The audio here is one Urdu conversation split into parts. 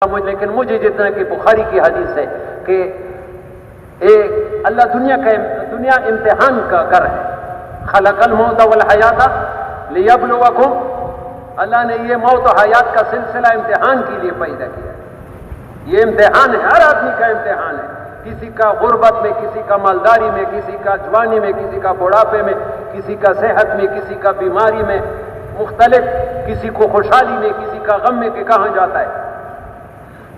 لیکن مجھے جتنا کہ بخاری کی حدیث ہے کہ اللہ دنیا امتحان کا کر ہے. خلق الموت والحیات لیبلوکم، اللہ نے یہ موت و حیات کا سلسلہ امتحان کے لیے پیدا کیا. یہ امتحان ہے، ہر آدمی کا امتحان ہے. کسی کا غربت میں، کسی کا مالداری میں، کسی کا جوانی میں، کسی کا بڑھاپے میں، کسی کا صحت میں، کسی کا بیماری میں، مختلف، کسی کو خوشحالی میں، کسی کا غم میں کہ کہاں جاتا ہے.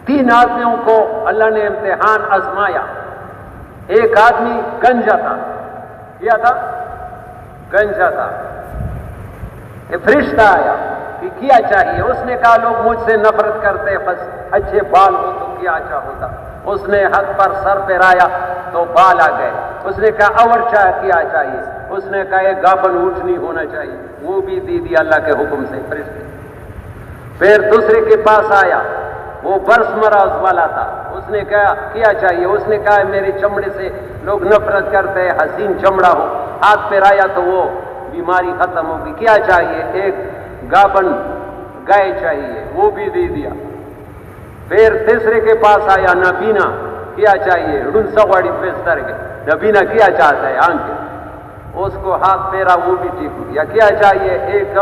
3 آدمیوں کو اللہ نے امتحان آزمایا. ایک آدمی گنجا تھا. کیا تھا؟ گنجا تھا. ایک فرشتہ آیا کہ کیا چاہیے؟ اس نے کہا لوگ مجھ سے نفرت کرتے، بس اچھے بال ہو تو کیا اچھا ہوتا. اس نے ہاتھ پر سر پھیرایا تو بال آ گئے. اس نے کہا اور کیا چاہیے؟ اس نے کہا ایک گابن اونٹ نہیں ہونا چاہیے. وہ بھی دے دیا اللہ کے حکم سے فرشتے. پھر دوسرے کے پاس آیا، وہ برس مراض والا تھا. اس نے کہا کیا چاہیے؟ اس نے کہا میرے چمڑے سے لوگ نفرت کرتے ہیں، حسین چمڑا ہو. ہاتھ پھیرایا تو وہ بیماری ختم ہوگی. کیا چاہیے؟ ایک گابن گائے چاہیے. وہ بھی دے دیا. پھر تیسرے کے پاس آیا، نبینا. کیا چاہیے؟ ڈن سواڑی پیستر کے نبینا کیا چاہتا ہے؟ آنکھ. اس کو ہاتھ پھیرا، وہ بھی ٹھیک ہو گیا. کیا چاہیے؟ ایک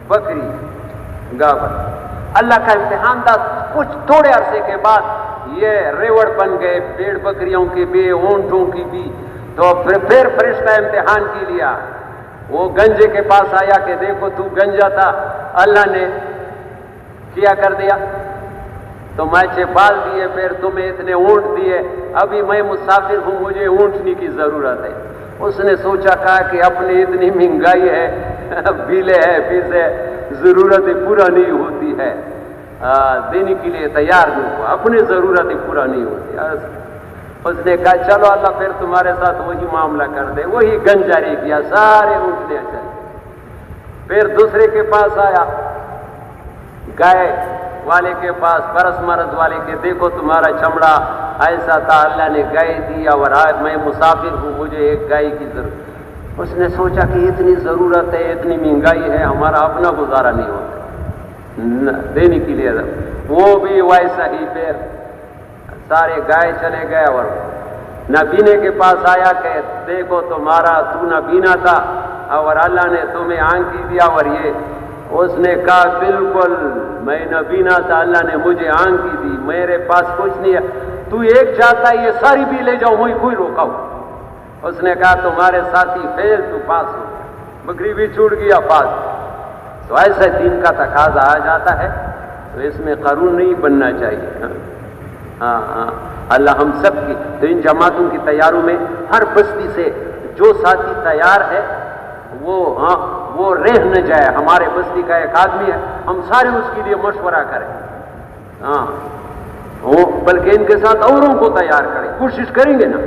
بکری گابن. اللہ کا امتحان تھا. کچھ تھوڑے عرصے کے بعد یہ ریوڑ بن گئے، بھیڑ بکریوں کی بھی، اونٹوں کی بھی. تو پھر فرشتہ امتحان کی لیا. وہ گنجے کے پاس آیا کہ دیکھو تو گنجا تھا، اللہ نے کیا کر دیا، تم اچھے بال دیے، پھر تمہیں اتنے اونٹ دیے. ابھی میں مسافر ہوں، مجھے اونٹنی کی ضرورت ہے. اس نے سوچا، کہا کہ اپنی اتنی مہنگائی ہے، بلے ہے، فیسیں، ضرورتیں پورا نہیں ہوتی ہے، دینے کے لیے تیار نہیں ہوا، اپنی ضرورتیں پورا نہیں ہوتی. اس نے کہا چلو اللہ پھر تمہارے ساتھ وہی معاملہ کر دے. وہی گنجاری کیا، سارے اونٹنے چلے. پھر دوسرے کے پاس آیا، گائے والے کے پاس، برس مرض والے کے، دیکھو تمہارا چمڑا ایسا تھا، اللہ نے گائے دیا اور آج میں مسافر ہوں، مجھے ایک گائے کی ضرورت. اس نے سوچا کہ اتنی ضرورت ہے، اتنی مہنگائی ہے، ہمارا اپنا گزارا نہیں ہوتا دینے کے لیے. وہ بھی ویسا ہی. پھر سارے گائے چلے گئے اور نبینے کے پاس آیا کہ دیکھو تمہارا تو نبینا تھا اور اللہ نے تمہیں آنکھ دیا. اور یہ اس نے کہا بالکل میں نبینا تھا، اللہ نے مجھے آنکھ دی، میرے پاس کچھ نہیں ہے. تو ایک چاہتا ہے یہ ساری بھی لے جاؤ، وہی کوئی روکا ہو. اس نے کہا تمہارے ساتھی فیل، تو پاس ہو. بکری بھی چھوٹ گیا، پاس. تو ایسے دین کا تقاضا آ جاتا ہے، تو اس میں قارون نہیں بننا چاہیے. ہاں اللہ ہم سب کی، تو ان جماعتوں کی تیاروں میں ہر بستی سے جو ساتھی تیار ہے وہ رہ نہ جائے. ہمارے بستی کا ایک آدمی ہے، ہم سارے اس کے لیے مشورہ کریں. ہاں بلکہ ان کے ساتھ اوروں کو تیار کریں، کوشش کریں گے نا.